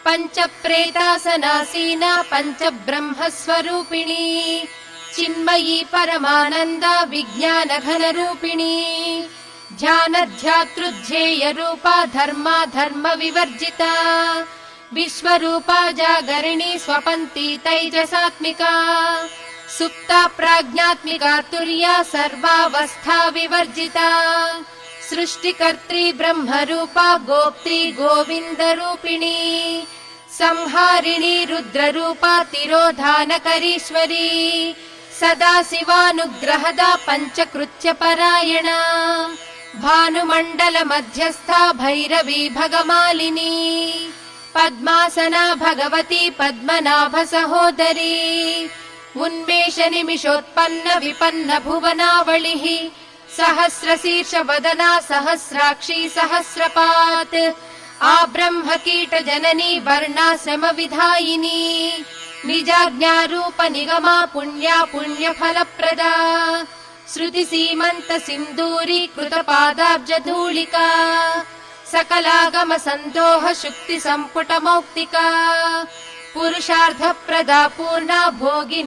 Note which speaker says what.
Speaker 1: पंच प्रेतासनासीना पंच ब्रह्मस्वरूपिणी चिन्मयी परमानंद विज्ञान घन रूपिणी ध्यानध्यातृध्येय रूपा धर्मा धर्म विवर्जिता विश्वरूपा जागरिणी स्वपन्ती तैजसात्मिका सुप्ता प्राज्ञात्मिका तुर्या सर्वावस्था विवर्जिता सृष्टिकर्त्री ब्रह्मरूपा गोप्त्री गोविन्द रूपिणी संहारिणी रुद्ररूपा तिरोधानकरीश्वरी सदा शिवानुग्रहदा पंचकृत्य परायणा भानुमण्डल मध्यस्था भैरवी भगमालिनी पद्मासना भगवती पद्मनाभ सहोदरी उन्मेष निमिषोत्पन्न विपन्न भुवनावलिः सहस्रशीर्ष वदना सहस्राक्षी सहस्रपात् आब्रह्म कीट जननी वर्णाश्रम विधायिनी निजाज्ञारूप निगमा पुण्या पुण्य फलप्रदा श्रुति सीमंत सिंदूरी कृत पादाब्ज धूलिका सकलागम संदोह शुक्ति संपुट मौक्तिका पुरुषार्थ प्रदा पूर्णा भोगिनी